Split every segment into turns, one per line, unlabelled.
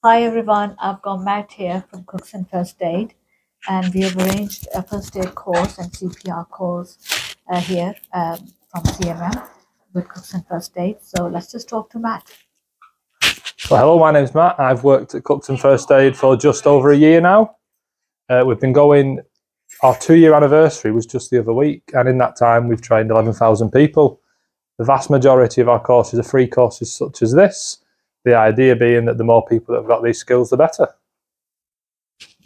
Hi everyone, I've got Matt here from Cookson First Aid, and we have arranged a first aid course and CPR course here from CMM with Cookson First Aid. So let's just talk to Matt.
Well, hello, my name's Matt. I've worked at Cookson First Aid for just over a year now. We've been going, our 2-year anniversary was just the other week, and in that time we've trained 11,000 people. The vast majority of our courses are free courses such as this, the idea being that the more people that have got these skills, the better.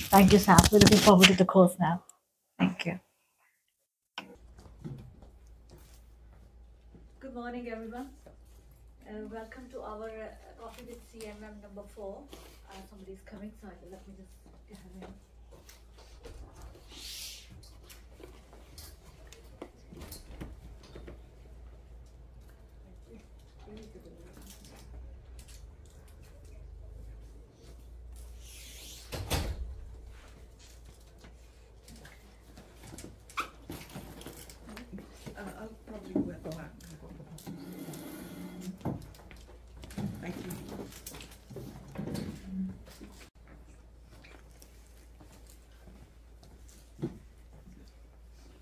Thank you, Sam. We're looking forward to the course now. Thank you. Good morning, everyone. Welcome to our Coffee with CMM number 4. Somebody's coming, so let me just get her in.
I'll probably wear black. Thank you.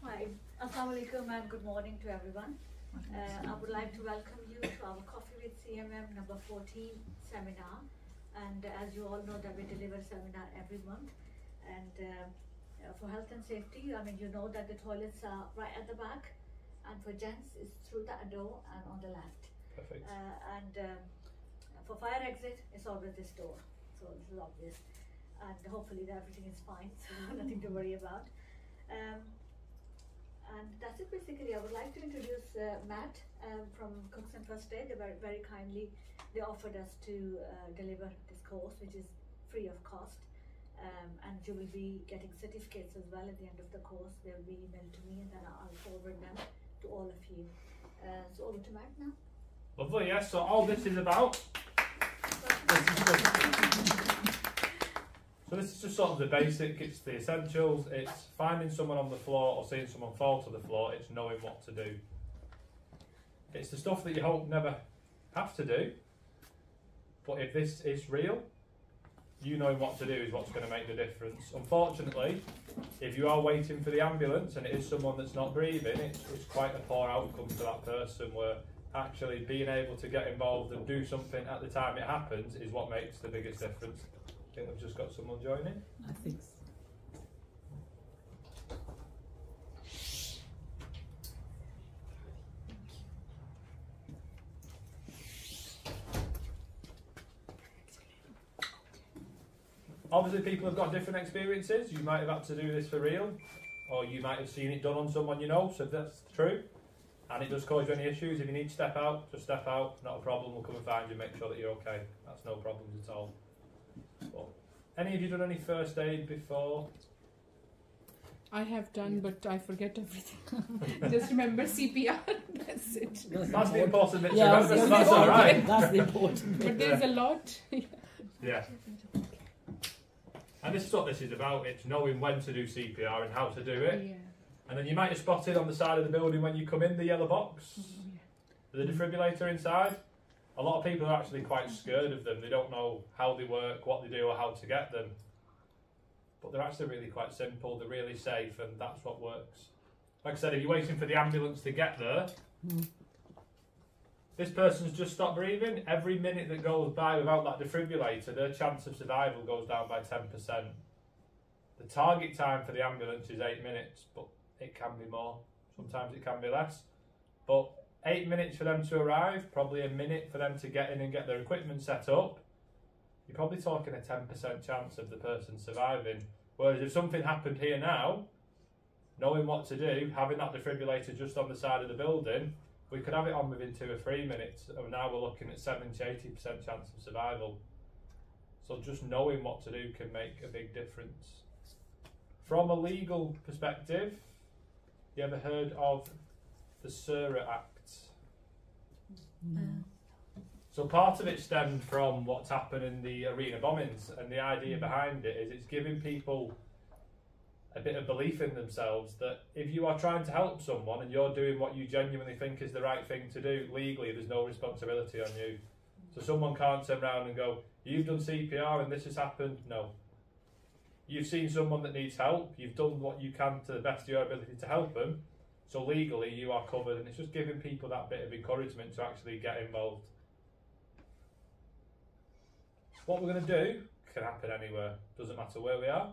Hi, Assalamu alaikum and good morning to everyone. I would like to welcome you to our Coffee with CMM number 14 seminar. And as you all know that we deliver seminar every month. And for health and safety, I mean, you know that the toilets are right at the back. And for gents, it's through that door and on the left.
Perfect.
For fire exit, it's always this door. So this is obvious. And hopefully everything is fine, so nothing to worry about. And that's it basically. I would like to introduce Matt from Cookson First Aid. They very kindly, they offered us to deliver this course, which is free of cost. And you will be getting certificates as well at the end of the course. They will be emailed to me and then I'll forward them to all of you. So over to Matt now.
Lovely, yes. So all this is about, so this is just sort of the basic, it's the essentials, it's finding someone on the floor or seeing someone fall to the floor, it's knowing what to do. It's the stuff that you hope never have to do, but if this is real, you knowing what to do is what's going to make the difference. Unfortunately, if you are waiting for the ambulance and it is someone that's not breathing, it's quite a poor outcome for that person, where actually being able to get involved and do something at the time it happens is what makes the biggest difference. I think we've just got someone joining.
I think so.
Obviously people have got different experiences. You might have had to do this for real, or you might have seen it done on someone you know, so if that's true, and it does cause you any issues, if you need to step out, just step out, not a problem, we'll come and find you, make sure that you're okay. That's no problems at all. But any of you done any first aid before?
I have done, but I forget everything. Just remember CPR, that's it.
That's the important bit to
Yeah,
remember, so that's alright.
That's the important bit.
But there's a lot.
Yeah. And this is what this is about, it's knowing when to do CPR and how to do it.
Yeah.
And then you might have spotted on the side of the building when you come in the yellow box, the defibrillator inside. A lot of people are actually quite scared of them. They don't know how they work, what they do, or how to get them. But they're actually really quite simple, they're really safe, and that's what works. Like I said, if you're waiting for the ambulance to get there, this person's just stopped breathing. Every minute that goes by without that defibrillator, their chance of survival goes down by 10%. The target time for the ambulance is 8 minutes, but it can be more. Sometimes it can be less. But 8 minutes for them to arrive, probably a minute for them to get in and get their equipment set up, you're probably talking a 10% chance of the person surviving. Whereas if something happened here now, knowing what to do, having that defibrillator just on the side of the building, we could have it on within 2 or 3 minutes, and now we're looking at 70–80% chance of survival. So just knowing what to do can make a big difference. From a legal perspective, you ever heard of the SURA Act? So part of it stemmed from what's happened in the arena bombings, and the idea behind it is it's giving people a bit of belief in themselves that if you are trying to help someone and you're doing what you genuinely think is the right thing to do legally, there's no responsibility on you. So someone can't turn around and go, you've done CPR and this has happened. No. You've seen someone that needs help, you've done what you can to the best of your ability to help them, so legally you are covered, and it's just giving people that bit of encouragement to actually get involved. What we're going to do can happen anywhere, doesn't matter where we are,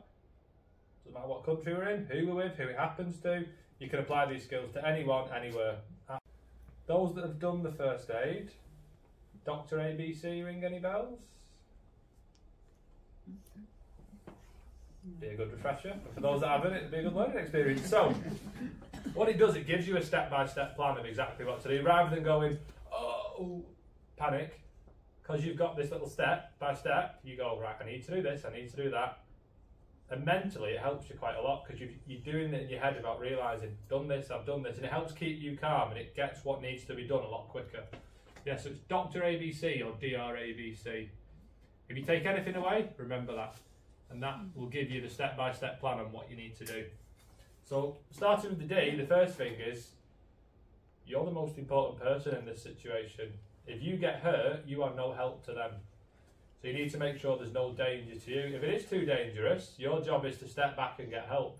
doesn't matter what country we're in, who we're with, who it happens to. You can apply these skills to anyone, anywhere. Those that have done the first aid, Dr. ABC, ring any bells? Be a good refresher. And for those that haven't, it'll be a good learning experience. So, what it does, it gives you a step-by-step plan of exactly what to do, rather than going, oh, panic, because you've got this little step by step. You go, right, I need to do this, I need to do that. And mentally, it helps you quite a lot, because you're doing it in your head about realising, done this, I've done this, and it helps keep you calm, and it gets what needs to be done a lot quicker. Yeah, so it's Dr. ABC or DRABC. If you take anything away, remember that. And that will give you the step-by-step plan on what you need to do. So, starting with the D, the first thing is, you're the most important person in this situation. If you get hurt, you are no help to them. So you need to make sure there's no danger to you. If it is too dangerous, your job is to step back and get help.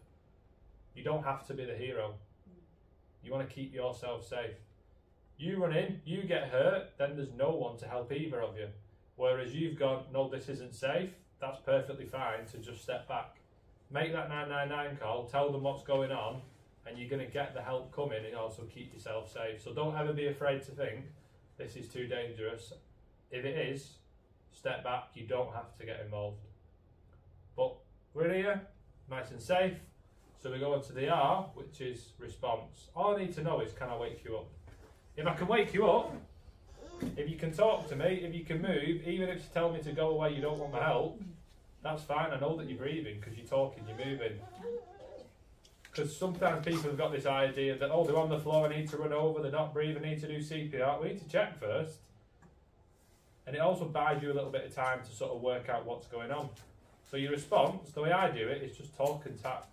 You don't have to be the hero. You want to keep yourself safe. You run in, you get hurt, then there's no one to help either of you. Whereas you've gone, no, this isn't safe, that's perfectly fine to just step back. Make that 999 call, tell them what's going on, and you're going to get the help coming and also keep yourself safe. So don't ever be afraid to think, this is too dangerous. If it is, step back, you don't have to get involved. But we're here, nice and safe, so we go on to the R, which is response. All I need to know is, can I wake you up? If I can wake you up, if you can talk to me, if you can move, even if you tell me to go away, you don't want my help, that's fine. I know that you're breathing because you're talking, you're moving. Because sometimes people have got this idea that, oh, they're on the floor, I need to run over, they're not breathing, I need to do CPR. We need to check first. And it also buys you a little bit of time to sort of work out what's going on. So your response, the way I do it, is just talk and tap.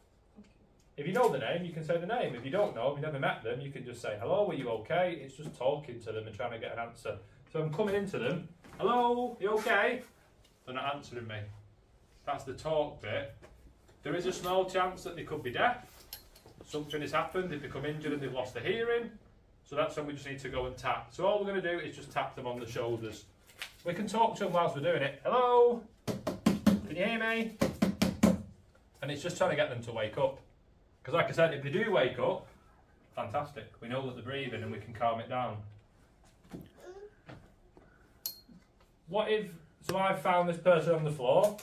If you know the name, you can say the name. If you don't know, if you've never met them, you can just say, hello, are you okay? It's just talking to them and trying to get an answer. So I'm coming into them, hello, you okay? They're not answering me. That's the talk bit. There is a small chance that they could be deaf. Something has happened, they've become injured and they've lost their hearing. So that's when we just need to go and tap. So all we're going to do is just tap them on the shoulders. We can talk to them whilst we're doing it. Hello? Can you hear me? And it's just trying to get them to wake up. Because like I said, if they do wake up, fantastic. We know that they're breathing and we can calm it down. What if, so I've found this person on the floor,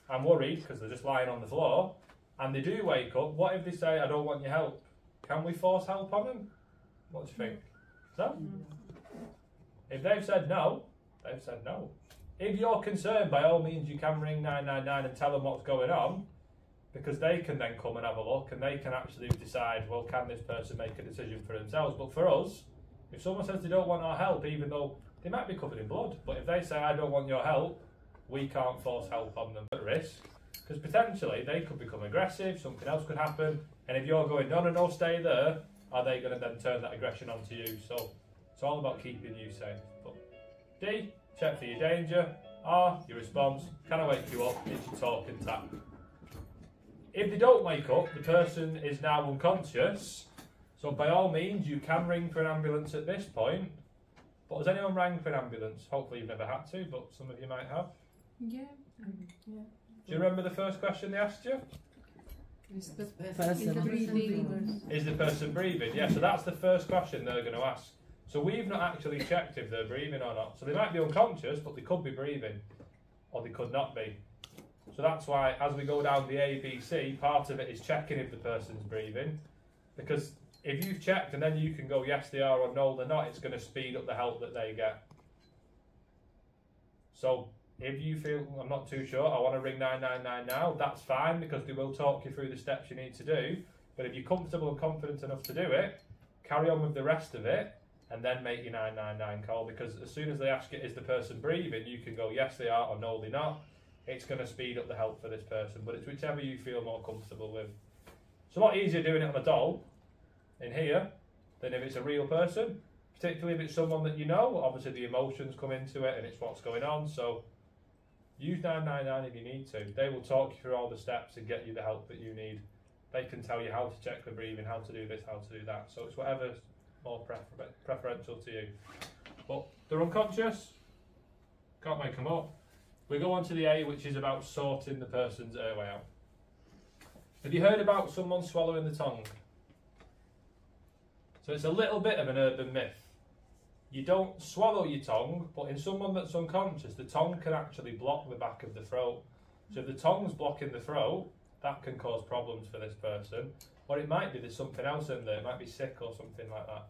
I'm worried because they're just lying on the floor, and they do wake up. What if they say, I don't want your help? Can we force help on them? What do you think? No? If they've said no, they've said no. If you're concerned, by all means you can ring 999 and tell them what's going on, because they can then come and have a look and they can actually decide, well, can this person make a decision for themselves? But for us, if someone says they don't want our help, even though they might be covered in blood, but if they say, I don't want your help, we can't force help on them at risk, because potentially they could become aggressive, something else could happen, and if you're going, no, stay there, are they going to then turn that aggression onto you? So it's all about keeping you safe. But D, check for your danger. R, your response. Can I wake you up? It's your talk and tap. If they don't wake up, the person is now unconscious, so by all means you can ring for an ambulance at this point. But has anyone rang for an ambulance? Hopefully you've never had to, but some of you might have.
Yeah.
Yeah.
Do you remember the first question they asked you?
Is the
Person
breathing?
Is the person breathing? Yeah, so that's the first question they're going to ask. So we've not actually checked if they're breathing or not. So they might be unconscious, but they could be breathing, or they could not be. So that's why, as we go down the ABC, part of it is checking if the person's breathing. Because if you've checked and then you can go, yes, they are, or no, they're not, it's going to speed up the help that they get. So if you feel, I'm not too sure, I want to ring 999 now, that's fine, because they will talk you through the steps you need to do. But if you're comfortable and confident enough to do it, carry on with the rest of it, and then make your 999 call. Because as soon as they ask you, is the person breathing, you can go, yes, they are, or no, they're not. It's going to speed up the help for this person, but it's whichever you feel more comfortable with. It's a lot easier doing it on a doll in here than if it's a real person. particularly if it's someone that you know. Obviously the emotions come into it and it's what's going on, so use 999 if you need to. They will talk you through all the steps and get you the help that you need. They can tell you how to check the breathing, how to do this, how to do that. So it's whatever's more preferential to you. But they're unconscious, can't make them up. We go on to the A, which is about sorting the person's airway out. Have you heard about someone swallowing the tongue? So it's a little bit of an urban myth. You don't swallow your tongue, but in someone that's unconscious, the tongue can actually block the back of the throat. So if the tongue's blocking the throat, that can cause problems for this person. Or it might be there's something else in there, it might be sick or something like that.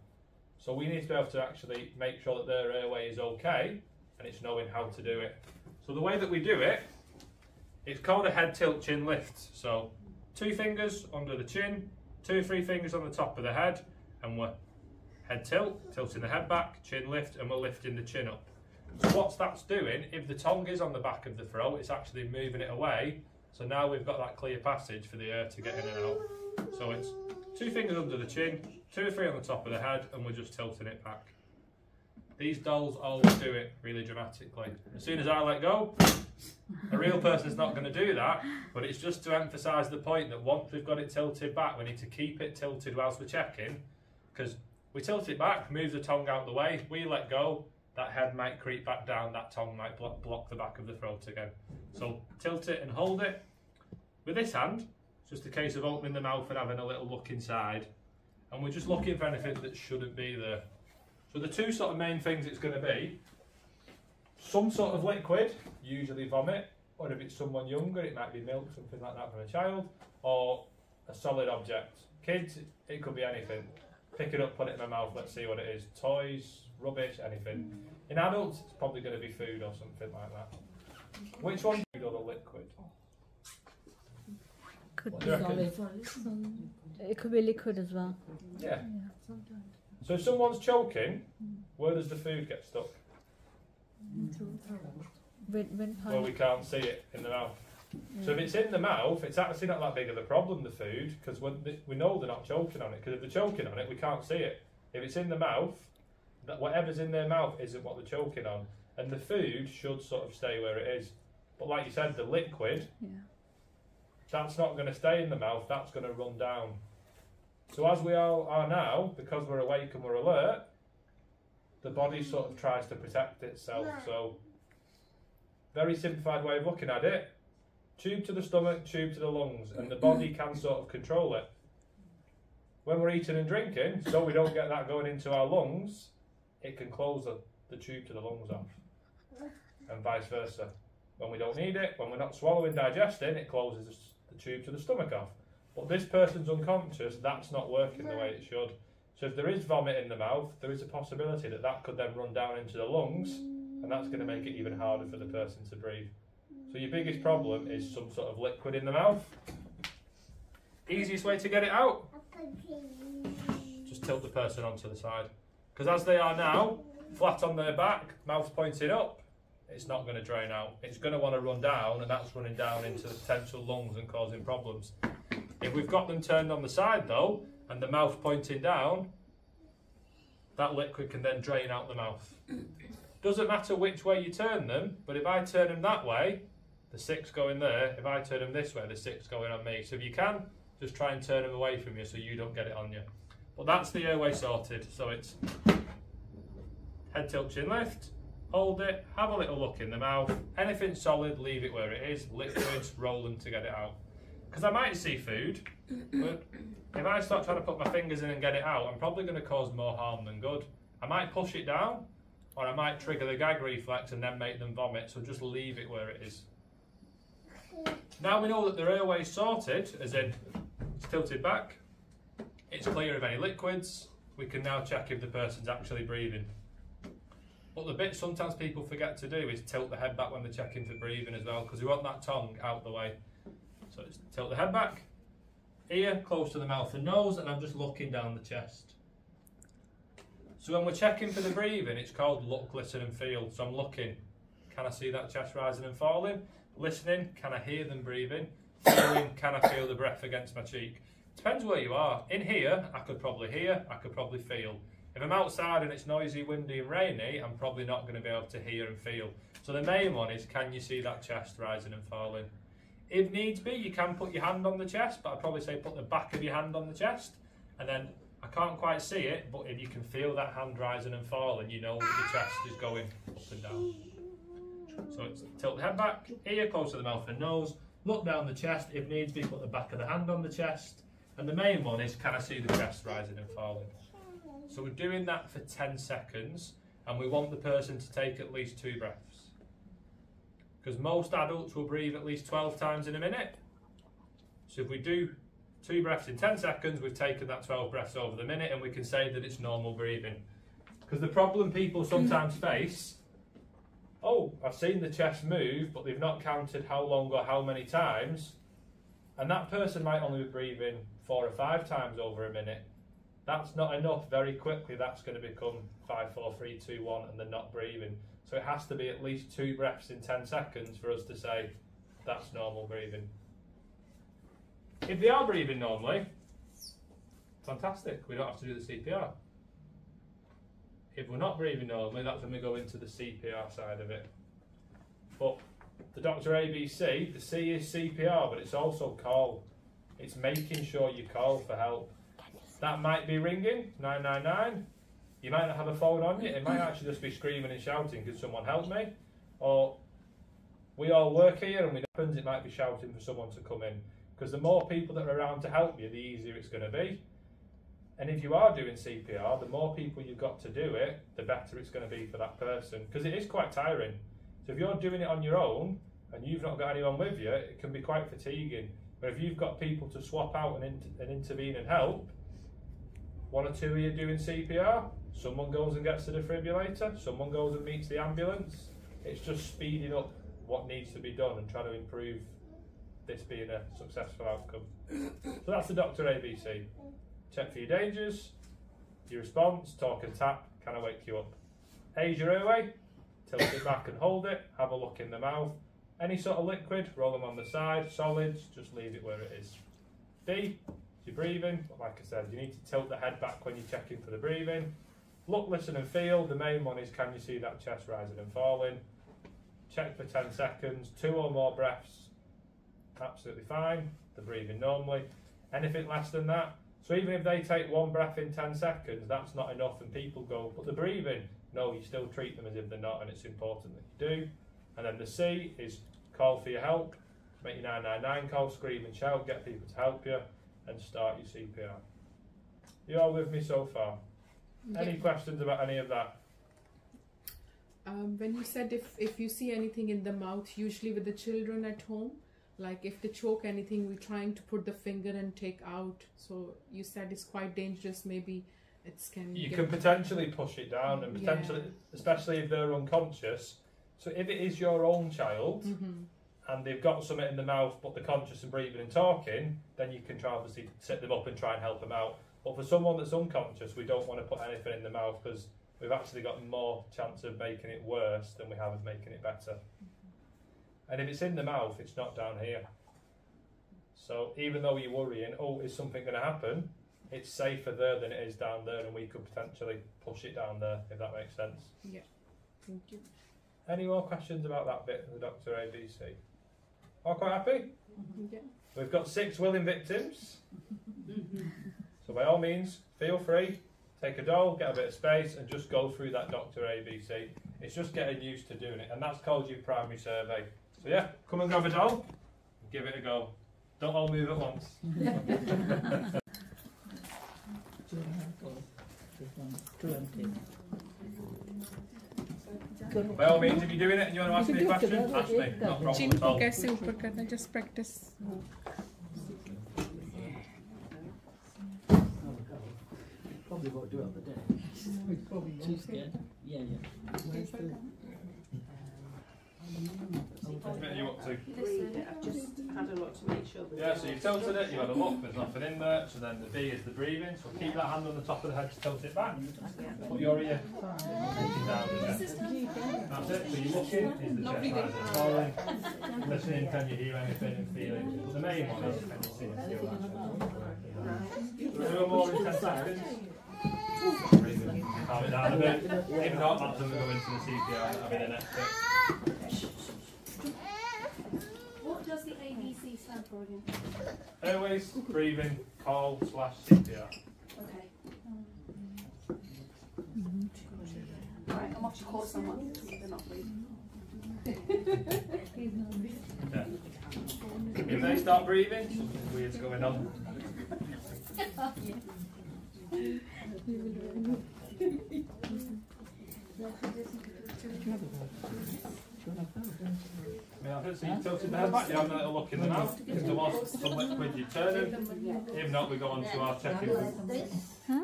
So we need to be able to actually make sure that their airway is okay, and it's knowing how to do it. So the way that we do it, it's called a head tilt chin lift. So 2 fingers under the chin, 2 or 3 fingers on the top of the head, and we're head tilt, tilting the head back, chin lift, and we're lifting the chin up. So what that's doing, if the tongue is on the back of the throat, it's actually moving it away. So now we've got that clear passage for the air to get in and out. So it's 2 fingers under the chin, 2 or 3 on the top of the head, and we're just tilting it back. These dolls always do it really dramatically. As soon as I let go, a real person's not going to do that, but it's just to emphasise the point that once we've got it tilted back, we need to keep it tilted whilst we're checking, because we tilt it back, move the tongue out the way, we let go, that head might creep back down, that tongue might block the back of the throat again. So tilt it and hold it. With this hand, it's just a case of opening the mouth and having a little look inside, and we're just looking for anything that shouldn't be there. So the 2 sort of main things it's going to be, some sort of liquid, usually vomit, or if it's someone younger, it might be milk, something like that from a child, or a solid object. Kids, it could be anything. Pick it up, put it in my mouth, let's see what it is. Toys, rubbish, anything. In adults, it's probably going to be food or something like that. Which one? Food or the liquid?
Could
What
be
do you reckon?
solid. It could be liquid as well.
Yeah. So if someone's choking, where does the food get stuck? Where we can't see it in the mouth. So if it's in the mouth, it's actually not that big of a problem, the food, because we know they're not choking on it, because if they're choking on it, we can't see it. If it's in the mouth, that whatever's in their mouth isn't what they're choking on, and the food should sort of stay where it is. But like you said, the liquid, that's not going to stay in the mouth, that's going to run down. So as we all are now, because we're awake and we're alert, the body sort of tries to protect itself. So, very simplified way of looking at it, tube to the stomach, tube to the lungs, and the body can sort of control it. When we're eating and drinking, so we don't get that going into our lungs, it can close the tube to the lungs off, and vice versa. When we don't need it, when we're not swallowing, digesting, it closes the tube to the stomach off. But this person's unconscious, that's not working the way it should. So if there is vomit in the mouth, there is a possibility that that could then run down into the lungs, and that's going to make it even harder for the person to breathe. So your biggest problem is some sort of liquid in the mouth. Easiest way to get it out, just tilt the person onto the side. Because as they are now, flat on their back, mouth pointing up, it's not going to drain out. It's going to want to run down, and that's running down into the potential lungs and causing problems. If we've got them turned on the side though, and the mouth pointing down, that liquid can then drain out the mouth. Doesn't matter which way you turn them, but if I turn them that way, the 6 going there. If I turn them this way, the 6 going on me. So if you can, just try and turn them away from you so you don't get it on you. But that's the airway sorted. So it's head tilt, chin lift, hold it, have a little look in the mouth. Anything solid, leave it where it is. Liquids, roll them to get it out. Because I might see food, but if I start trying to put my fingers in and get it out, I'm probably going to cause more harm than good. I might push it down, or I might trigger the gag reflex and then make them vomit, so just leave it where it is. Now we know that their airway is sorted, as in it's tilted back, it's clear of any liquids, we can now check if the person's actually breathing. But the bit sometimes people forget to do is tilt the head back when they're checking for breathing as well, because we want that tongue out the way. So it's tilt the head back, ear close to the mouth and nose, and I'm just looking down the chest. So when we're checking for the breathing, it's called look, listen and feel. So I'm looking, can I see that chest rising and falling? Listening, can I hear them breathing? Feeling, can I feel the breath against my cheek? Depends where you are. In here, I could probably hear, I could probably feel. If I'm outside and it's noisy, windy and rainy, I'm probably not going to be able to hear and feel. So the main one is, can you see that chest rising and falling? If needs be, you can put your hand on the chest, but I'd probably say put the back of your hand on the chest, and then I can't quite see it, but if you can feel that hand rising and falling, you know that the chest is going up and down. So it's tilt the head back, ear close to the mouth and nose, look down the chest, if needs be put the back of the hand on the chest, and the main one is, can I see the chest rising and falling? So we're doing that for 10 seconds, and we want the person to take at least 2 breaths. Because most adults will breathe at least 12 times in a minute. So if we do 2 breaths in 10 seconds, we've taken that 12 breaths over the minute, and we can say that it's normal breathing. Because the problem people sometimes face, oh, I've seen the chest move, but they've not counted how long or how many times, and that person might only be breathing 4 or 5 times over a minute. That's not enough. Very quickly that's going to become 5, 4, 3, 2, 1, and they're not breathing. So it has to be at least 2 breaths in 10 seconds for us to say that's normal breathing. If they are breathing normally, fantastic, we don't have to do the CPR. If we're not breathing normally, that's when we go into the CPR side of it. But the Dr. ABC, the C is CPR, but it's also call. It's making sure you call for help. That might be ringing, 999. You might not have a phone on you. It might actually just be screaming and shouting, can someone help me? Or we all work here and when it happens, it might be shouting for someone to come in. Because the more people that are around to help you, the easier it's going to be. And if you are doing CPR, the more people you've got to do it, the better it's going to be for that person. Because it is quite tiring. So if you're doing it on your own and you've not got anyone with you, it can be quite fatiguing. But if you've got people to swap out and intervene and help, 1 or 2 of you doing CPR, someone goes and gets the defibrillator, someone goes and meets the ambulance. It's just speeding up what needs to be done and trying to improve this being a successful outcome. So that's the Dr. ABC. Check for your dangers, your response, talk and tap, can I wake you up? A's your airway, tilt it back and hold it, have a look in the mouth. Any sort of liquid, roll them on the side, solids, just leave it where it is. B, you're breathing, but like I said, you need to tilt the head back when you're checking for the breathing. Look, listen and feel. The main one is, can you see that chest rising and falling? Check for 10 seconds, 2 or more breaths, absolutely fine. They're breathing normally. Anything less than that, so even if they take 1 breath in 10 seconds, that's not enough and people go, but they're breathing. No, you still treat them as if they're not, and it's important that you do. And then the C is call for your help, make your 999 call, scream and shout, get people to help you, and start your CPR. You all with me so far? Any questions about any of that?
When you said if you see anything in the mouth, usually with the children at home, like if they choke anything, we're trying to put the finger and take out. So you said it's quite dangerous, maybe it's can
you can potentially push it down and potentially, especially if they're unconscious. So if it is your own child and they've got something in the mouth but they're conscious and breathing and talking, then you can try obviously sit them up and try and help them out. But for someone that's unconscious, we don't want to put anything in the mouth because we've actually got more chance of making it worse than we have of making it better. And if it's in the mouth, it's not down here. So even though you're worrying, oh, is something going to happen? It's safer there than it is down there, and we could potentially push it down there, if that makes sense.
Yeah, thank you.
Any more questions about that bit of the Dr. ABC? All quite happy?
Yeah.
We've got 6 willing victims. So by all means, feel free, take a doll, get a bit of space, and just go through that Dr. ABC. It's just getting used to doing it, and that's called your primary survey. So yeah, come and grab a doll, and give it a go. Don't all move at once. By all means, if you're doing it and you want to ask me a question, ask me. No problem at all.
कैसे ऊपर करना, just practice.
Probably won't do it on the day. Too scared? Yeah.
What are you up to?
I've just had a look to make sure that
Yeah, so you've tilted it, you've had a look, there's nothing in there, so then the B is the breathing, so keep that hand on the top of the head to tilt it back. Put your ear down there. That's it, so you're looking, is the chest rising and falling. Listening, can you hear anything and feeling? But the main one is, can you see and feel that? 2 or more in 10 seconds. Calm it down a bit. If not, that's when we go into the CPR. That'll be the next bit.
What does the ABC stand for again?
Airways, breathing, call / CPR.
Okay. Right, I'm off to call someone. They're not breathing.
Yeah. If they start breathing, something weird's going on. So you tilted the head back, you have a little look in the mouth. If there was some liquid, you turn them. If not, we go on to our checking.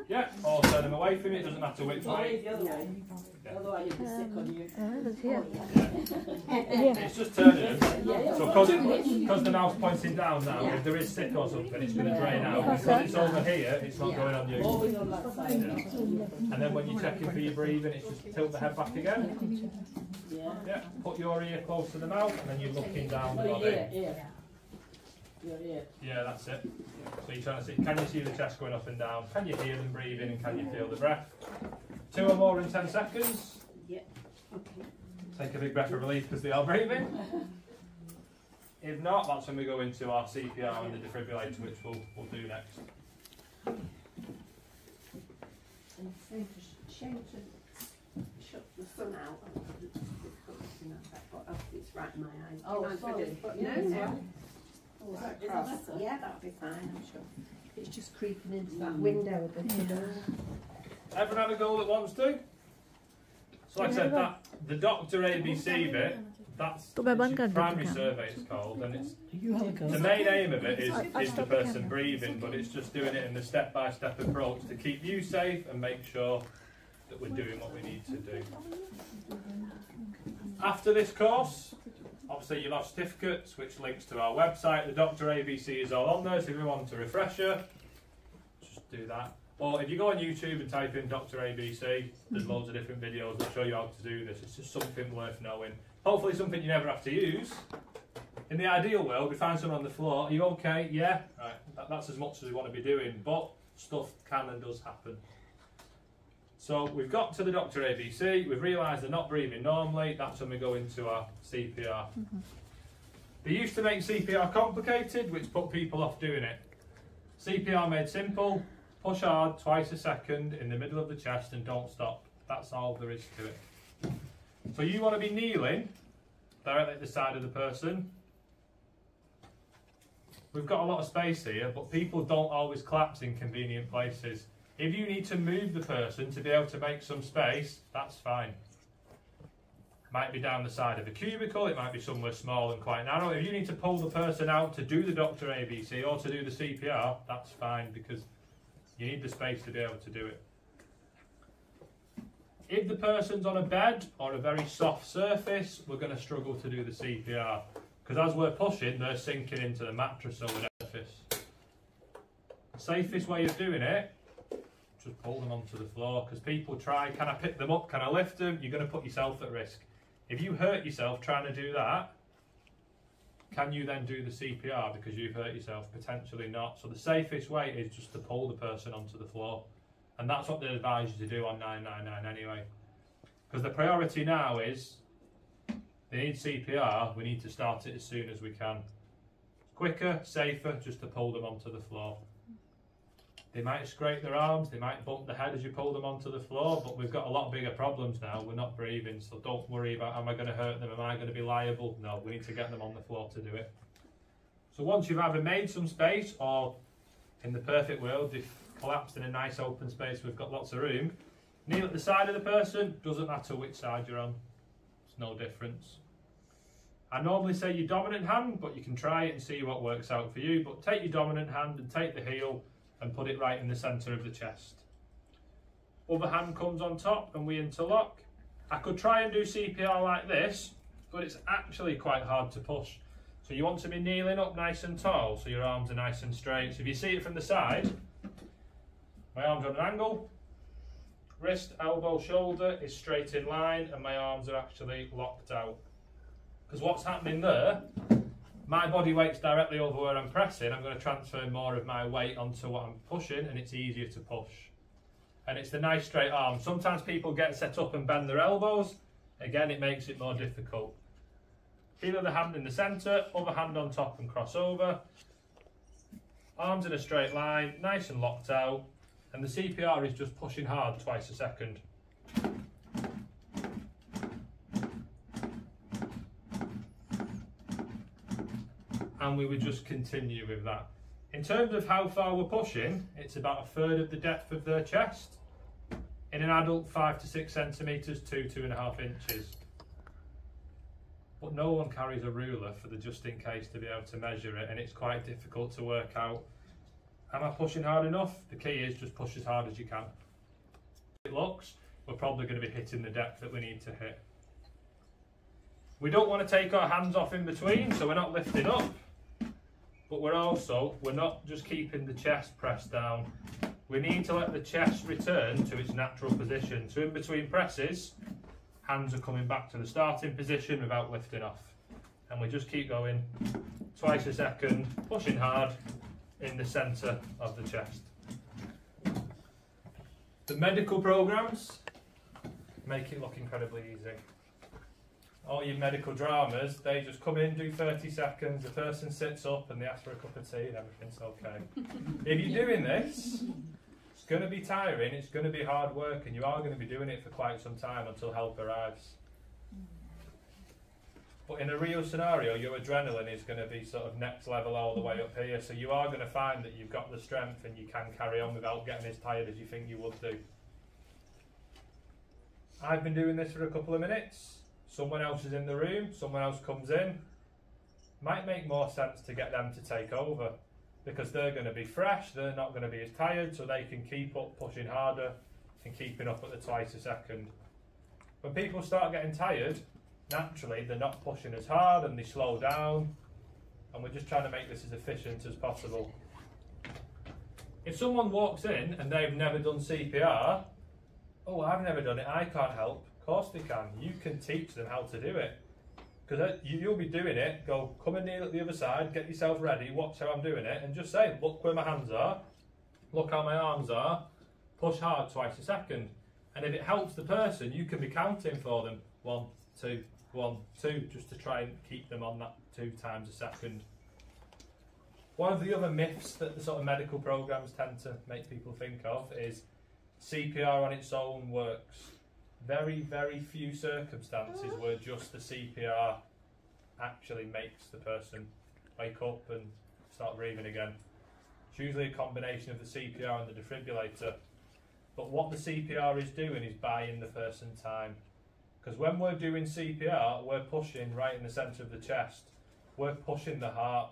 Yeah, or turn them away from it, doesn't matter which way.
Otherwise you'd be sick on you.
It's just turning them. So because the mouth's pointing down now, if there is sick or something, it's going to drain out. Because it's over here, it's not going on you. Yeah. And then when you're checking for your breathing, it's just tilt the head back again. Yeah. Put your ear close to the mouth, and then you're looking down the body. Yeah, that's it. So you're trying to see, can you see the chest going up and down? Can you hear them breathing, and can you feel the breath? 2 or more in 10 seconds.
Yeah. Okay.
Take a big breath of relief because they are breathing. If not, that's when we go into our CPR and the defibrillator, which we'll do next.
And it's shame to shut the sun out. It's right in my eyes.
Oh, sorry.
Yeah, that'll be fine, I'm sure. It's just creeping into that window a bit.
Everyone have a go that wants to? So like I said, that the Dr. ABC bit, that's primary survey it's called, and it's the main aim of it is the person breathing, but it's just doing it in the step-by-step approach to keep you safe and make sure that we're doing what we need to do. After this course, obviously you'll have certificates which links to our website. The Dr. ABC is all on there, so if you want a refresher, just do that. Or if you go on YouTube and type in Dr. ABC, there's loads of different videos that show you how to do this. It's just something worth knowing. Hopefully something you never have to use. In the ideal world, we find someone on the floor, are you okay? Yeah? Right. That's as much as we want to be doing, but stuff can and does happen. So we've got to the Dr. ABC, we've realised they're not breathing normally, that's when we go into our CPR. They used to make CPR complicated, which put people off doing it. CPR made simple, push hard twice a second in the middle of the chest and don't stop. That's all there is to it. So you want to be kneeling directly at the side of the person. We've got a lot of space here, but people don't always collapse in convenient places. If you need to move the person to be able to make some space, that's fine. Might be down the side of a cubicle, it might be somewhere small and quite narrow. If you need to pull the person out to do the Dr. ABC or to do the CPR, that's fine, because you need the space to be able to do it. If the person's on a bed or a very soft surface, we're going to struggle to do the CPR, because as we're pushing, they're sinking into the mattress or the surface. The safest way of doing it, just pull them onto the floor, because people try, can I pick them up, can I lift them? You're going to put yourself at risk. If you hurt yourself trying to do that, can you then do the CPR because you've hurt yourself? Potentially not. So the safest way is just to pull the person onto the floor. And that's what they advise you to do on 999 anyway. Because the priority now is, they need CPR, we need to start it as soon as we can. Quicker, safer, just to pull them onto the floor. They might scrape their arms, they might bump the head as you pull them onto the floor, but we've got a lot bigger problems now. We're not breathing, so don't worry about, am I going to hurt them, am I going to be liable? No, we need to get them on the floor to do it. So once you've either made some space, or in the perfect world, you've collapsed in a nice open space, we've got lots of room, kneel at the side of the person, doesn't matter which side you're on, it's no difference. I normally say your dominant hand, but you can try it and see what works out for you, but take your dominant hand and take the heel and put it right in the centre of the chest. Other hand comes on top and we interlock. I could try and do CPR like this, but it's actually quite hard to push. So you want to be kneeling up nice and tall, so your arms are nice and straight. So if you see it from the side, my arms are on an angle, wrist, elbow, shoulder is straight in line, and my arms are actually locked out. Because what's happening there, my body weight's directly over where I'm pressing, I'm going to transfer more of my weight onto what I'm pushing, and it's easier to push. and it's the nice straight arm. Sometimes people get set up and bend their elbows. Again, it makes it more difficult. Heel of the hand in the centre, other hand on top and cross over. Arms in a straight line, nice and locked out. And the CPR is just pushing hard twice a second. And we would just continue with that. In terms of how far we're pushing, it's about 1/3 of the depth of their chest. In an adult, 5 to 6 centimetres, 2–2.5 inches. But no one carries a ruler for the just in case to be able to measure it, and it's quite difficult to work out. Am I pushing hard enough? The key is just push as hard as you can. It looks, we're probably going to be hitting the depth that we need to hit. We don't want to take our hands off in between, so we're not lifting up, but we're not just keeping the chest pressed down. We need to let the chest return to its natural position. So in between presses, hands are coming back to the starting position without lifting off. And we just keep going twice a second, pushing hard in the centre of the chest. The medical programmes make it look incredibly easy. All your medical dramas, they just come in, do 30 seconds, the person sits up and they ask for a cup of tea and everything's okay. If you're doing this, it's going to be tiring, it's going to be hard work, and you are going to be doing it for quite some time until help arrives. But in a real scenario, your adrenaline is going to be sort of next level all the way up here, so you are going to find that you've got the strength and you can carry on without getting as tired as you think you would do. I've been doing this for a couple of minutes. Someone else is in the room, someone else comes in. Might make more sense to get them to take over, because they're going to be fresh, they're not going to be as tired, so they can keep up pushing harder and keeping up at the twice a second. When people start getting tired, naturally they're not pushing as hard and they slow down, and we're just trying to make this as efficient as possible. If someone walks in and they've never done CPR, oh, I've never done it, I can't help. Of course they can. You can teach them how to do it. Because you'll be doing it, go, come and kneel at the other side, get yourself ready, watch how I'm doing it, and just say, look where my hands are, look how my arms are, push hard twice a second. And if it helps the person, you can be counting for them, 1, 2, 1, 2, just to try and keep them on that 2 times a second. One of the other myths that the sort of medical programs tend to make people think of is CPR on its own works. Very, very few circumstances where just the CPR actually makes the person wake up and start breathing again. It's usually a combination of the CPR and the defibrillator. But what the CPR is doing is buying the person time. Because when we're doing CPR, we're pushing right in the centre of the chest. We're pushing the heart.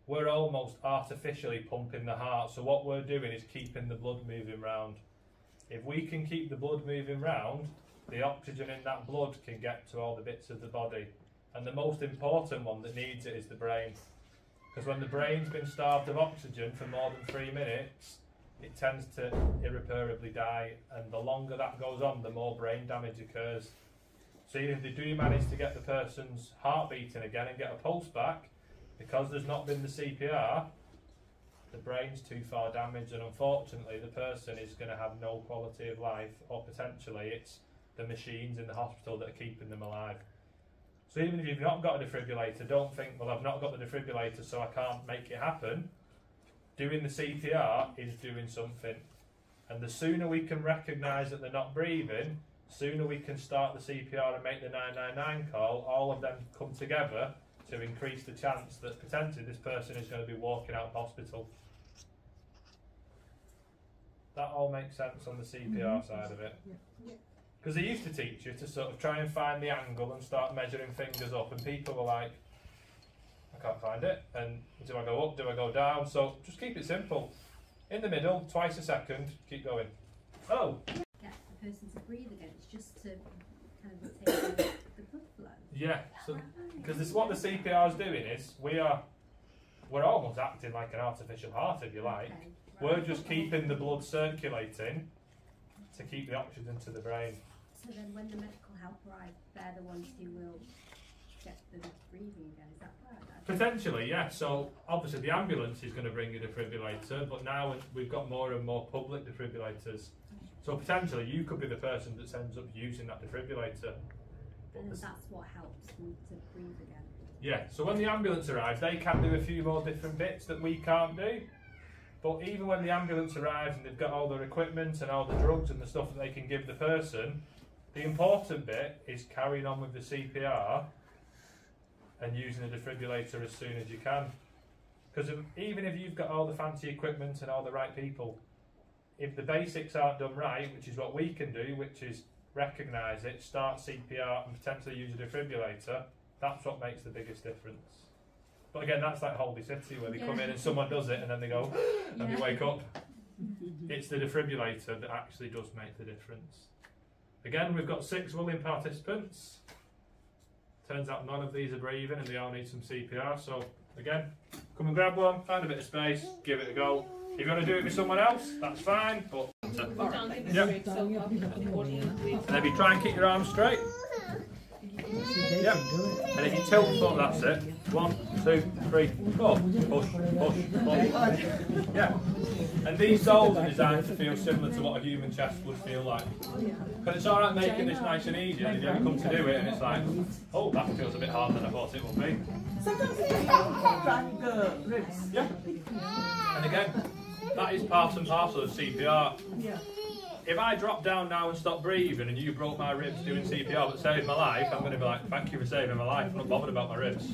We're almost artificially pumping the heart. So what we're doing is keeping the blood moving round. If we can keep the blood moving round, the oxygen in that blood can get to all the bits of the body. And the most important one that needs it is the brain. Because when the brain's been starved of oxygen for more than 3 minutes, it tends to irreparably die. And the longer that goes on, the more brain damage occurs. So even if they do manage to get the person's heart beating again and get a pulse back, because there's not been the CPR, the brain's too far damaged, and unfortunately the person is going to have no quality of life, or potentially it's the machines in the hospital that are keeping them alive. So even if you've not got a defibrillator, don't think, well, I've not got the defibrillator so I can't make it happen. Doing the CPR is doing something, and the sooner we can recognise that they're not breathing, sooner we can start the CPR and make the 999 call. All of them come together to increase the chance that potentially this person is going to be walking out of hospital. That all makes sense on the CPR side of it. Because they used to teach you to sort of try and find the angle and start measuring fingers up, and people were like, I can't find it, and do I go up, do I go down? So just keep it simple. In the middle, twice a second, keep going. Oh!
Get the person to breathe again, it's just to kind of take the blood flow.
Yeah, so because this what the CPR is doing is we're almost acting like an artificial heart, if you like.
Okay,
We're just keeping the blood circulating to keep the oxygen to the brain.
So then when the medical help arrive, they're the ones who will get the breathing again, is that right?
Potentially, yeah. So obviously the ambulance is going to bring a defibrillator, but now we've got more and more public defibrillators. So potentially you could be the person that ends up using that defibrillator.
And that's what helps them to breathe again.
Yeah, so when the ambulance arrives, they can do a few more different bits that we can't do. But even when the ambulance arrives and they've got all their equipment and all the drugs and the stuff that they can give the person, the important bit is carrying on with the CPR and using the defibrillator as soon as you can. Because even if you've got all the fancy equipment and all the right people, if the basics aren't done right, which is what we can do, which is recognise it, start CPR and potentially use a defibrillator, that's what makes the biggest difference. But again, that's like Holby City where they come in and someone does it and then they go and they wake up. It's the defibrillator that actually does make the difference. Again, we've got 6 willing participants. Turns out none of these are breathing and they all need some CPR. So again, come and grab one, find a bit of space, give it a go. If you want to do it with someone else, that's fine. But yeah. And if you try and keep your arms straight. Yeah. And if you tilt the foot, that's it. 1, 2, 3, 4. Push, push, push. Yeah. And these dolls are designed to feel similar to what a human chest would feel like. But it's alright making this nice and easy, and if you ever come to do it and it's like, oh, that feels a bit harder than I thought it would be.
Sometimes it's crank the ribs.
Yeah. And again, that is part and parcel of CPR.
Yeah.
If I drop down now and stop breathing and you broke my ribs doing CPR but saved my life, I'm going to be like, thank you for saving my life, I'm not bothered about my ribs.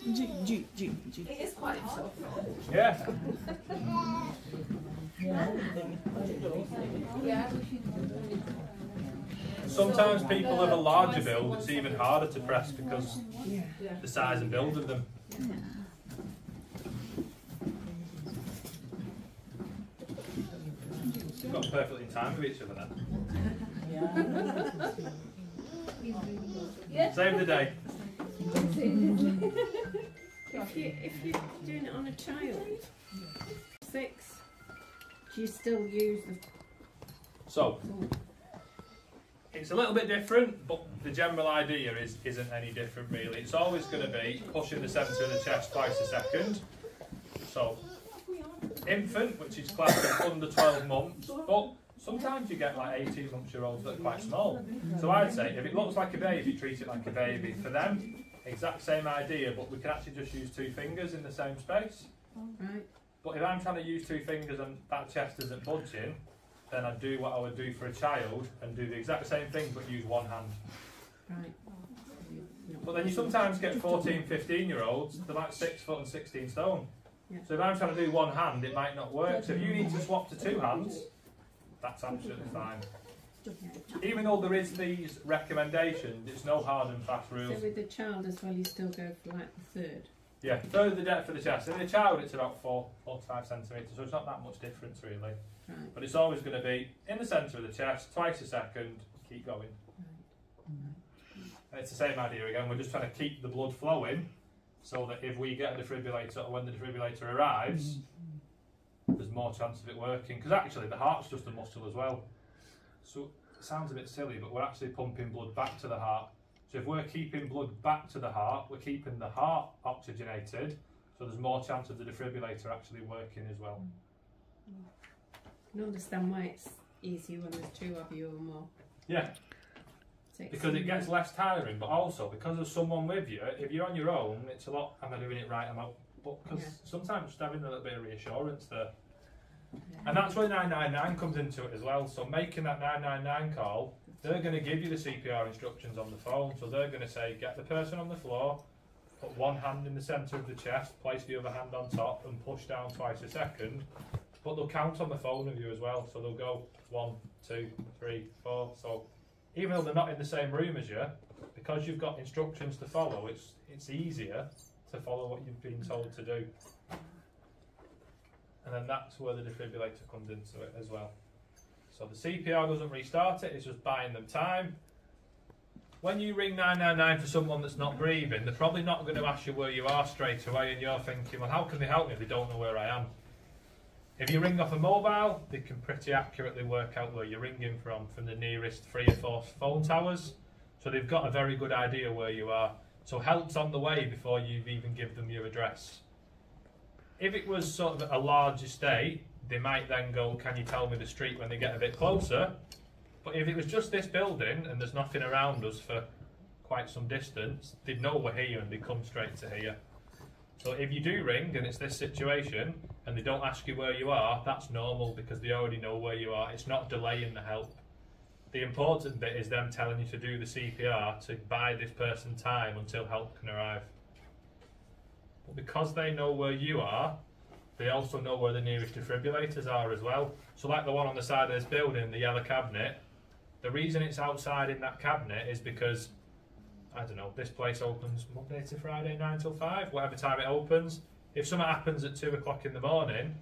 It is quite hard.
Yeah. Sometimes people have a larger build, it's even harder to press because the size and build of them. You've got perfectly in time with each other then. Save the day.
If you're doing it on a child, 6, do you still use the...
So, it's a little bit different, but the general idea isn't any different really. It's always going to be pushing the centre of the chest twice a second. So, infant, which is classed as under 12 months, but sometimes you get like 18-month-year-olds that are quite small. So I'd say if it looks like a baby, treat it like a baby. For them, exact same idea, but we can actually just use 2 fingers in the same space.
Right.
But if I'm trying to use 2 fingers and that chest isn't budging, then I'd do what I would do for a child and do the exact same thing but use 1 hand.
Right.
But then you sometimes get 14, 15-year-olds, they're like 6 foot and 16 stone.
Yeah.
So if I'm trying to do 1 hand, it might not work. So if you need to swap to 2 hands, that's absolutely fine. Even though there is these recommendations, it's no hard and fast rules.
So with the child as well, you still go for like the 3rd?
Yeah, 1/3 of the depth of the chest. In a child, it's about 4 to 5 centimetres, so it's not that much difference really.
Right.
But it's always going to be in the centre of the chest, twice a second, keep going. And it's the same idea again, we're just trying to keep the blood flowing so that if we get a defibrillator or when the defibrillator arrives, there's more chance of it working. Because actually the heart's just a muscle as well. So it sounds a bit silly, but we're actually pumping blood back to the heart. So if we're keeping blood back to the heart, we're keeping the heart oxygenated, so there's more chance of the defibrillator actually working as well.
I can understand why it's easier when there's 2 of you or more.
Yeah. Because it gets less tiring, but also because there's someone with you, if you're on your own, it's a lot, am I doing it right, am I, but because sometimes just having a little bit of reassurance there. Yeah. And that's where 999 comes into it as well, so making that 999 call, they're going to give you the CPR instructions on the phone, so they're going to say, get the person on the floor, put 1 hand in the centre of the chest, place the other hand on top and push down twice a second, but they'll count on the phone with you as well, so they'll go 1, 2, 3, 4, so even though they're not in the same room as you, because you've got instructions to follow, it's easier to follow what you've been told to do. And then that's where the defibrillator comes into it as well. So the CPR doesn't restart it, it's just buying them time. When you ring 999 for someone that's not breathing, they're probably not going to ask you where you are straight away, and you're thinking, well, how can they help me if they don't know where I am? If you ring off a mobile, they can pretty accurately work out where you're ringing from the nearest 3 or 4 phone towers. So they've got a very good idea where you are. So help's on the way before you even give them your address. If it was sort of a large estate, they might then go, can you tell me the street when they get a bit closer? But if it was just this building and there's nothing around us for quite some distance, they'd know we're here and they'd come straight to here. So if you do ring and it's this situation and they don't ask you where you are, that's normal because they already know where you are. It's not delaying the help. The important bit is them telling you to do the CPR to buy this person time until help can arrive. But because they know where you are, they also know where the nearest defibrillators are as well. So like the one on the side of this building, the yellow cabinet, the reason it's outside in that cabinet is because, I don't know, this place opens Monday to Friday, 9 till 5, whatever time it opens. If something happens at 2 o'clock in the morning,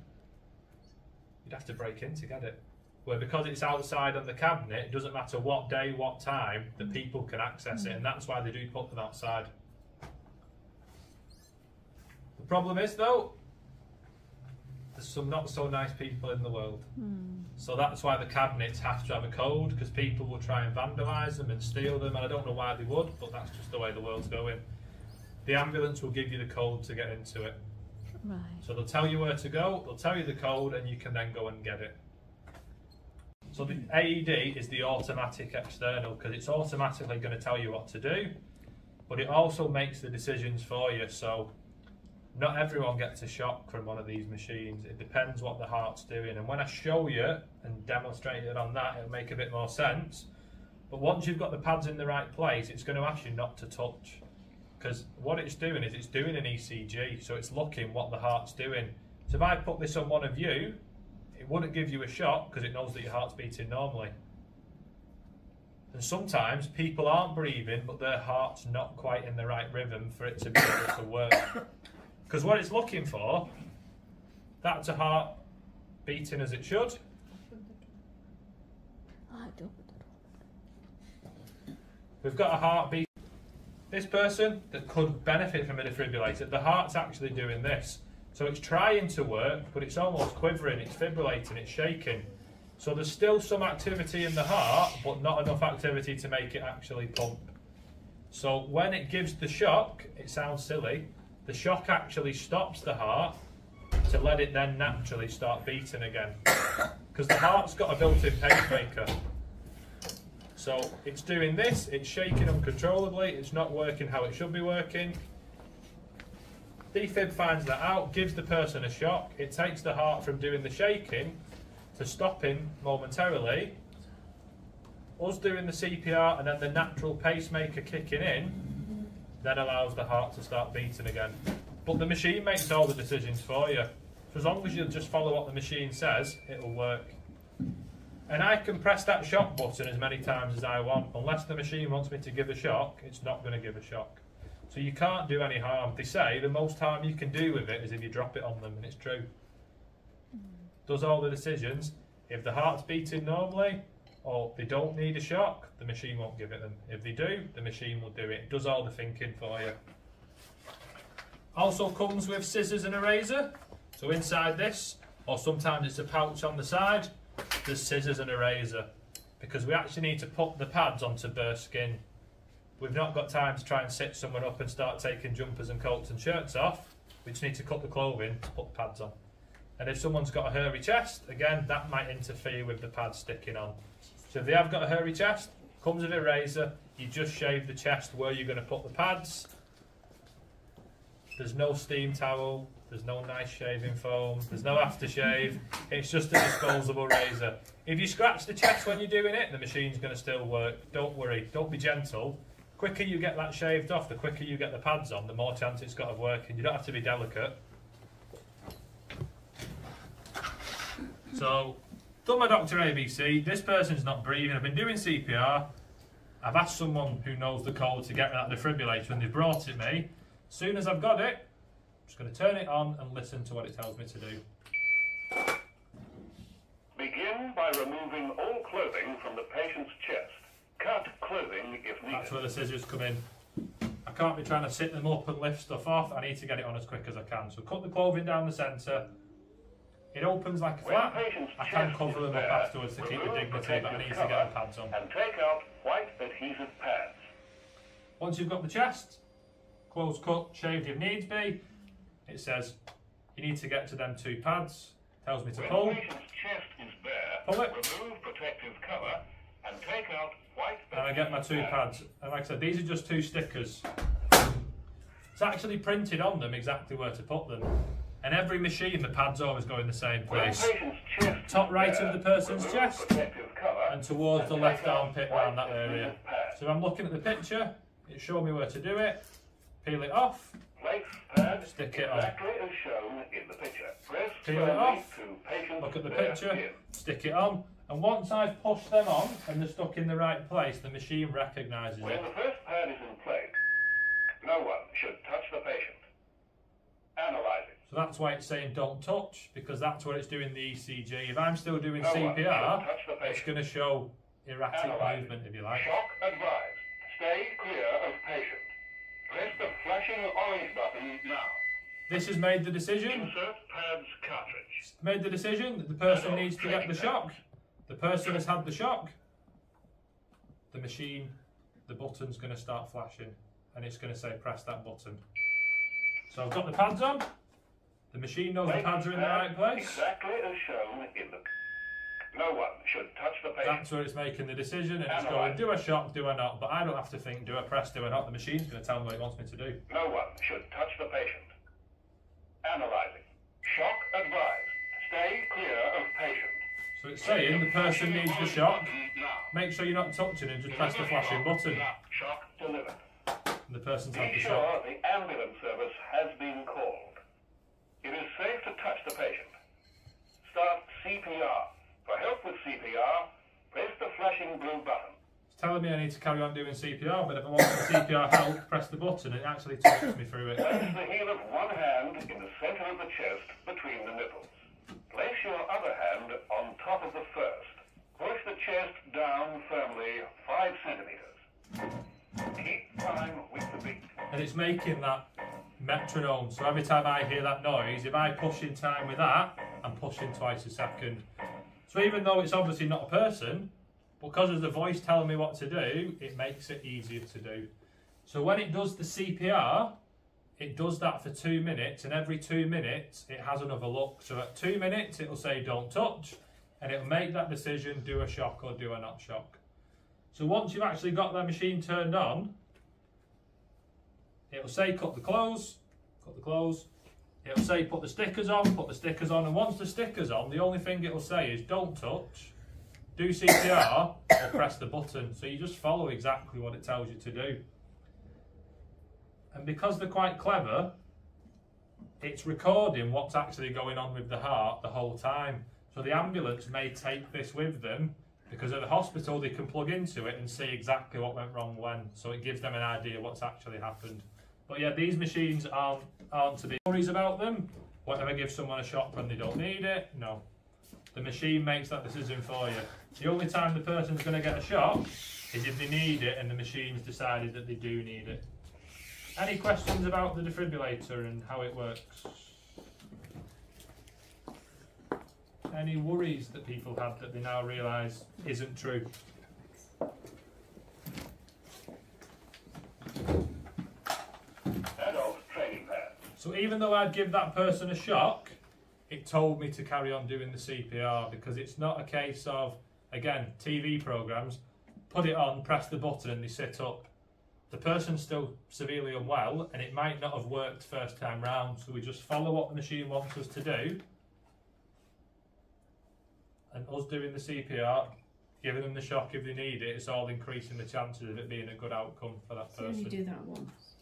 you'd have to break in to get it. Where because it's outside on the cabinet, it doesn't matter what day, what time, the people can access it, and that's why they do put them outside. The problem is though, there's some not so nice people in the world. So that's why the cabinets have to have a code, because people will try and vandalise them and steal them, and I don't know why they would, but that's just the way the world's going. The ambulance will give you the code to get into it.
Right.
So they'll tell you where to go, they'll tell you the code, and you can then go and get it. So the AED is the automatic external, because it's automatically going to tell you what to do, but it also makes the decisions for you. So not everyone gets a shock from one of these machines. It depends what the heart's doing. And when I show you and demonstrate it on that, it'll make a bit more sense. But once you've got the pads in the right place, it's going to ask you not to touch. Because what it's doing is it's doing an ECG, so it's looking what the heart's doing. So if I put this on one of you, it wouldn't give you a shock because it knows that your heart's beating normally. And sometimes people aren't breathing, but their heart's not quite in the right rhythm for it to be able to work. Because what it's looking for, that's a heart beating as it should. We've got a heartbeat. This person that could benefit from a defibrillator, the heart's actually doing this. So it's trying to work, but it's almost quivering, it's fibrillating, it's shaking. So there's still some activity in the heart, but not enough activity to make it actually pump. So when it gives the shock, it sounds silly, the shock actually stops the heart to let it then naturally start beating again. Because the heart's got a built-in pacemaker. So it's doing this, it's shaking uncontrollably, it's not working how it should be working. Defib finds that out, gives the person a shock, it takes the heart from doing the shaking to stopping momentarily, us doing the CPR and then the natural pacemaker kicking in, then allows the heart to start beating again. But the machine makes all the decisions for you. So as long as you just follow what the machine says, it'll work. And I can press that shock button as many times as I want. Unless the machine wants me to give a shock, it's not going to give a shock. So you can't do any harm. They say the most harm you can do with it is if you drop it on them, and it's true. Does all the decisions. If the heart's beating normally, or they don't need a shock, the machine won't give it them. If they do, the machine will do it. It does all the thinking for you. Also comes with scissors and a razor. So inside this, or sometimes it's a pouch on the side, there's scissors and a razor. Because we actually need to put the pads onto burst skin. We've not got time to try and sit someone up and start taking jumpers and coats and shirts off. We just need to cut the clothing to put the pads on. And if someone's got a hairy chest, again, that might interfere with the pads sticking on. So if they have got a hairy chest, comes with a razor, you just shave the chest where you're going to put the pads. There's no steam towel, there's no nice shaving foam, there's no aftershave, it's just a disposable razor. If you scratch the chest when you're doing it, the machine's going to still work. Don't worry, don't be gentle. The quicker you get that shaved off, the quicker you get the pads on, the more chance it's got of working. You don't have to be delicate. So, done my Dr. ABC, this person's not breathing, I've been doing CPR, I've asked someone who knows the code to get me that defibrillator and they've brought it me. As soon as I've got it, I'm just going to turn it on and listen to what it tells me to do.
Begin by removing all clothing from the patient's chest. Cut clothing if needed.
That's where the scissors come in. I can't be trying to sit them up and lift stuff off, I need to get it on as quick as I can. So cut the clothing down the centre. It opens like a flap. I can cover them up afterwards to keep the dignity, but I need to get the pads on.
And take out white adhesive pads.
Once you've got the chest, close cut, shaved if needs be, it says you need to get to them 2 pads. Tells me to
When
pull.
the patient's chest is bare,
Pull it.
remove protective cover and take out white
And I get my 2 pads. And like I said, these are just 2 stickers. It's actually printed on them exactly where to put them. And every machine, the pads always go in the same place. Top right of the person's chest and towards the left armpit around that area. So if I'm looking at the picture, it's showing me where to do it. Peel it off. Stick it on. Peel it off. Look at the picture. Stick it on. And once I've pushed them on and they're stuck in the right place, the machine recognises it.
When the first pad is in place, no one should touch the patient. Analysing.
So that's why it's saying don't touch, because that's where it's doing the ECG. If I'm still doing CPR, it's going to show erratic movement, if you like.
Shock advised. Stay clear of patient. Press the flashing orange button now.
This has made the decision.
Insert pads cartridge.
Made the decision that the person needs to get the shock. The person has had the shock. The machine, the button's going to start flashing, and it's going to say press that button. So I've got the pads on. The machine knows the pads are in the right place.
Exactly as shown in the... No one should touch the patient.
That's where it's making the decision, and it's going, do I shock, do I not? But I don't have to think, do I press, do I not? The machine's going to tell me what it wants me to do.
No one should touch the patient. Analysing. Shock advised. Stay clear of patient.
So it's saying the person needs the shock. Make sure you're not touching and just press the flashing button.
Shock delivered.
And the person's had the
Be
shock.
sure the ambulance service has been called. It is safe to touch the patient. Start CPR. For help with CPR, press the flashing blue button.
It's telling me I need to carry on doing CPR, but if I want the CPR help, press the button. It actually talks me through it.
Place the heel of one hand in the centre of the chest between the nipples. Place your other hand on top of the first. Push the chest down firmly 5 centimetres. Keep time with the beat.
And it's making that metronome. So every time I hear that noise, if I push in time with that, I'm pushing twice a second. So even though it's obviously not a person, because there's a voice telling me what to do, it makes it easier to do. So when it does the CPR, it does that for 2 minutes, and every 2 minutes it has another look. So at 2 minutes it'll say don't touch, and it'll make that decision, do a shock or do a not shock. So once you've actually got that machine turned on, it'll say cut the close, it'll say put the stickers on, and once the sticker's on, the only thing it'll say is don't touch, do CPR, or press the button. So you just follow exactly what it tells you to do. And because they're quite clever, it's recording what's actually going on with the heart the whole time. So the ambulance may take this with them, because at the hospital they can plug into it and see exactly what went wrong when. So it gives them an idea what's actually happened. But yeah, these machines aren't to be worried about them. Whatever gives someone a shock when they don't need it, no. The machine makes that decision for you. The only time the person's going to get a shock is if they need it and the machine's decided that they do need it. Any questions about the defibrillator and how it works? Any worries that people had that they now realise isn't true?
Adult training pad.
So even though I'd give that person a shock, it told me to carry on doing the CPR, because it's not a case of, again, TV programmes, put it on, press the button and they sit up. The person's still severely unwell and it might not have worked first time round, so we just follow what the machine wants us to do, and us doing the CPR, giving them the shock if they need it, it's all increasing the chances of it being a good outcome for that person.
So you do that once.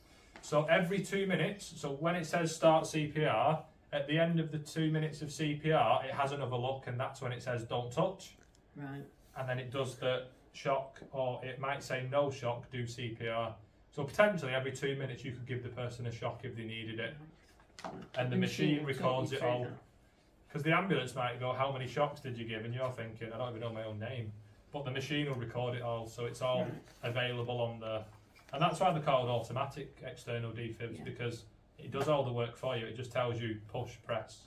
So every 2 minutes, so when it says start CPR, at the end of the 2 minutes of CPR, it has another look, and that's when it says don't touch.
Right.
And then it does the shock, or it might say no shock, do CPR. So potentially every 2 minutes you could give the person a shock if they needed it. And the machine records it all. Because the ambulance might go, how many shocks did you give? And you're thinking, I don't even know my own name. But the machine will record it all, so it's all available on there. And that's why they're called automatic external defibs, because it does all the work for you. It just tells you push, press.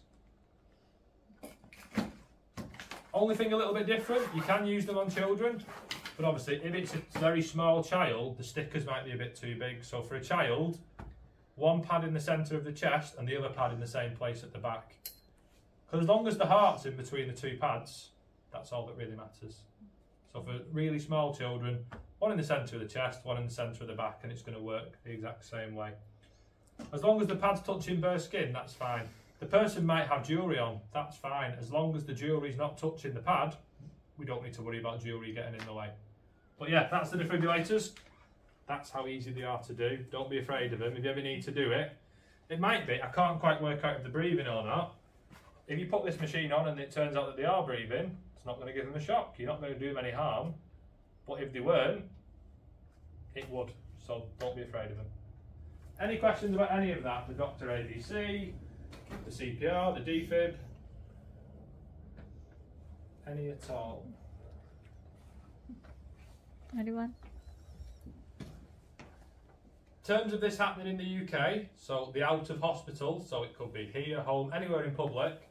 Only thing a little bit different, you can use them on children, but obviously if it's a very small child, the stickers might be a bit too big. So for a child, one pad in the centre of the chest and the other pad in the same place at the back. Because as long as the heart's in between the two pads, that's all that really matters. So for really small children, one in the centre of the chest, one in the centre of the back, and it's going to work the exact same way. As long as the pad's touching bare skin, that's fine. The person might have jewellery on, that's fine. As long as the jewellery's not touching the pad, we don't need to worry about jewellery getting in the way. But yeah, that's the defibrillators. That's how easy they are to do. Don't be afraid of them. If you ever need to do it, it might be, I can't quite work out if they're breathing or not. If you put this machine on and it turns out that they are breathing, it's not going to give them a shock. You're not going to do them any harm. But if they weren't, it would. So don't be afraid of them. Any questions about any of that? The Dr. ABC, the CPR, the defib? Any at all?
Anyone?
In terms of this happening in the UK, so the out of hospital, so it could be here, home, anywhere in public,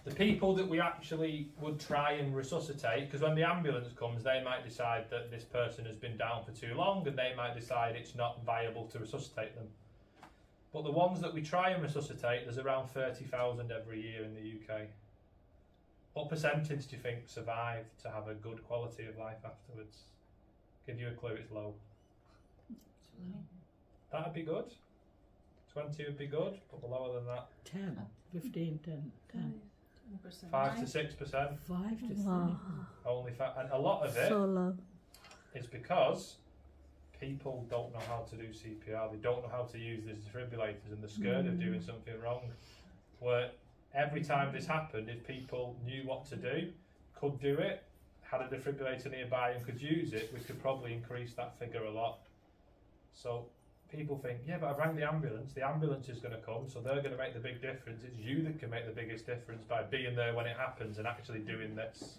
the people that we actually would try and resuscitate, because when the ambulance comes, they might decide that this person has been down for too long and they might decide it's not viable to resuscitate them. But the ones that we try and resuscitate, there's around 30,000 every year in the UK. What percentage do you think survive to have a good quality of life afterwards? Give you a clue, it's low. That'd be good. 20 would be good, but lower than that.
10, 15, 10.
5 to 6%.
5 to 6.
Wow.
Only and a lot of it
So low.
is because people don't know how to do CPR. They don't know how to use these defibrillators, and they're scared of doing something wrong. Where every time this happened, if people knew what to do, could do it, had a defibrillator nearby and could use it, we could probably increase that figure a lot. So people think, yeah, but I've rang the ambulance is going to come, so they're going to make the big difference. It's you that can make the biggest difference by being there when it happens and actually doing this.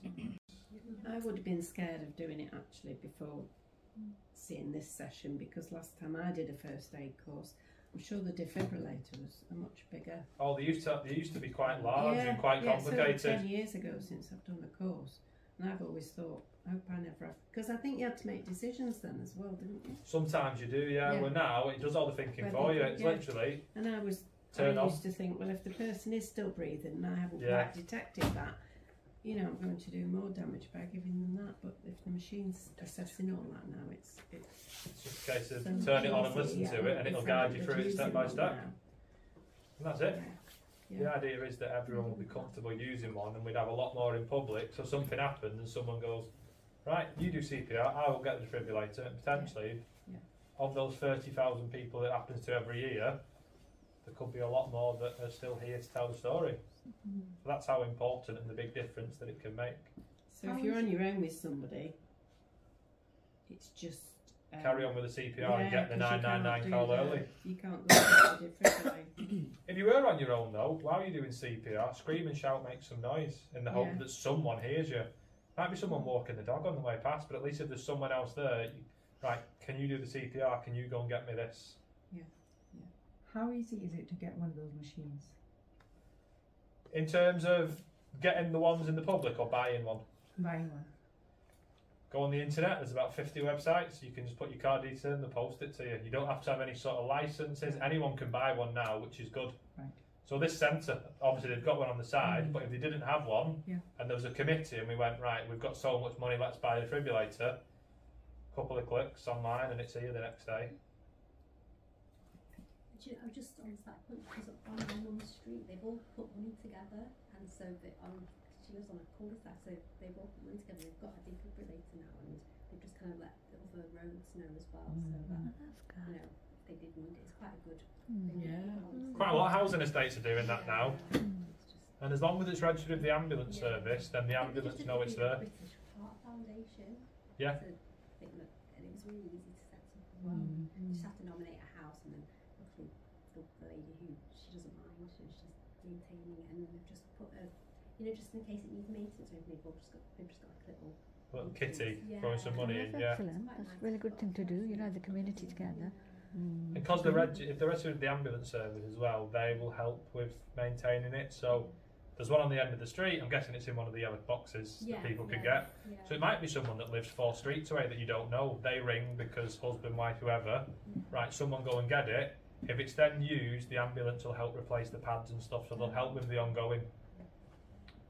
I would have been scared of doing it actually before seeing this session, because last time I did a first aid course, I'm sure the defibrillator was a much bigger.
Oh, they used to be quite large and quite complicated.
It's over 10 years ago since I've done the course, and I've always thought, I hope I never have, because I think you had to make decisions then as well, didn't you?
Sometimes you do, yeah. Well, now it does all the thinking for you. It's literally
And I used to think, well, if the person is still breathing and I haven't quite detected that, you know, I'm going to do more damage by giving them that. But if the machine's assessing all that now, it's
just a case of turn it on and listen to it, and it'll guide you through it step by step. And that's it. The idea is that everyone will be comfortable using one, and we'd have a lot more in public. So something happens and someone goes, right, you do CPR, I will get the defibrillator, and potentially of those 30,000 people that happens to every year, there could be a lot more that are still here to tell the story. So that's how important and the big difference that it can make.
So if you're on your own with somebody, it's just
carry on with the CPR and get the 999 call early.
You can't go to the defibrillator.
If you were on your own though, while you're doing CPR, scream and shout, make some noise in the hope that someone hears you. Might be someone walking the dog on the way past, but at least if there's someone else there, right, can you do the CPR? Can you go and get me this?
How easy is it to get one of those machines?
In terms of getting the ones in the public or buying one?
Buying one.
Go on the internet, there's about 50 websites. You can just put your card details in, they'll post it to you. You don't have to have any sort of licenses. Anyone can buy one now, which is good.
Right.
So this centre, obviously they've got one on the side, but if they didn't have one, and there was a committee and we went, right, we've got so much money, let's buy a defibrillator, couple of clicks online and it's here the next day.
I was just on that point, because on my mum's street they've all put money together, and so she lives on a cul-de-sac, so they've all put money together. They've got a defibrillator now, and they've just kind of let the other roads know as well. So that, you know, if they did need it, it's quite a good thing.
Quite a lot of housing estates are doing that now. And as long as it's registered with the ambulance service, then the ambulance know it's there.
British Heart Foundation.
Yeah.
So and it was really easy to set up as well. You just have to nominate a house, and then luckily the lady who, she doesn't mind, she's just maintaining it, and then they've just put a, you know, just in case it needs maintenance or anything, they've just got like a little
kitty throwing some money in,
Excellent. That's a really good thing to do, you know, the community together.
Because if they're registered with the ambulance service as well, they will help with maintaining it. So There's one on the end of the street. I'm guessing it's in one of the yellow boxes that people could get.
Yeah.
So it might be someone that lives 4 streets away that you don't know. They ring because husband, wife, whoever, right, someone go and get it. If it's then used, the ambulance will help replace the pads and stuff, so they'll help with the ongoing.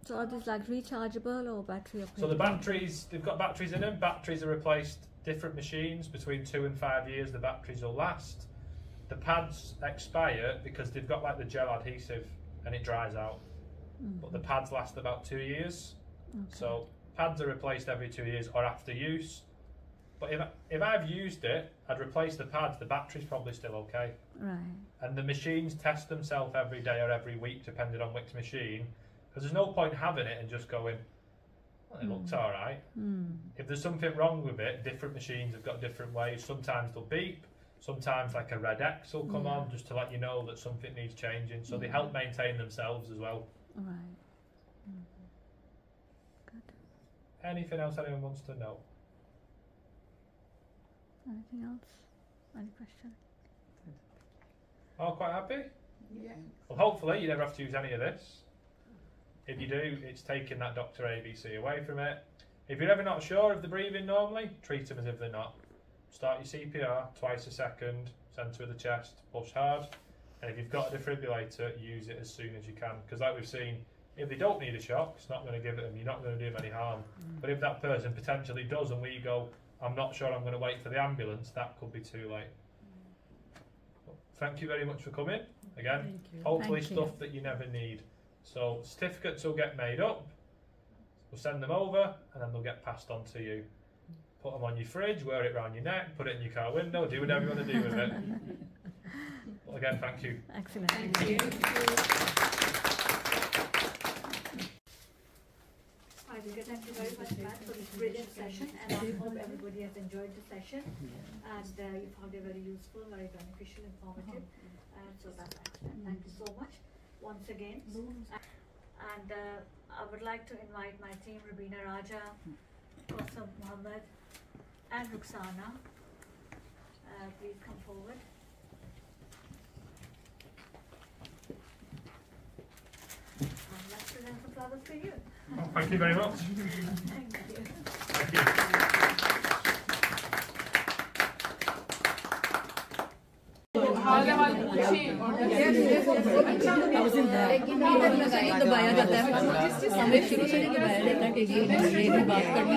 So are these like rechargeable or battery operated?
So the batteries, they've got batteries in them. Batteries are replaced, different machines, between 2 and 5 years the batteries will last. The pads expire because they've got like the gel adhesive and it dries out. But the pads last about 2 years.
Okay.
So pads are replaced every 2 years or after use. But if I've used it, I'd replace the pads, the battery's probably still okay.
Right.
And the machines test themselves every day or every week depending on which machine. Because there's no point having it and just going, well, it looks alright. If there's something wrong with it, different machines have got different ways. Sometimes they'll beep, sometimes like a red X will come on just to let you know that something needs changing. So they help maintain themselves as well.
Right. Good.
Anything else anyone wants to know?
Anything else? Any question?
All quite happy?
Yeah.
Well, hopefully you never have to use any of this. If you do, it's taking that Dr. ABC away from it. If you're ever not sure of the breathing normally, treat them as if they're not. Start your CPR twice a second, centre of the chest, push hard. And if you've got a defibrillator, use it as soon as you can. Because like we've seen, if they don't need a shock, it's not going to give it them, you're not going to do them any harm. But if that person potentially does and we go, I'm not sure I'm going to wait for the ambulance, that could be too late. But thank you very much for coming. Again, hopefully
Thank you.
stuff that you never need. So certificates will get made up, we'll send them over and then they'll get passed on to you. Put them on your fridge, wear it around your neck, put it in your car window, do whatever you want to do with it. Well, again, thank you.
Excellent.
Thank you.
Right, okay, thank you very much, Matt, for this brilliant session, and I hope everybody has enjoyed the session and you found it very useful, very beneficial, informative, and so that's excellent. Thank you so much once again. And I would like to invite my team, Rubina Raja, Cookson Mohammed, and Ruxana. Please come forward. And let's present some flowers for you.
Well, thank you very much.
Thank you.
Thank you.
I was in there दबाया जाता है हमें शुरू से दबाया जाता है कि ये बात करनी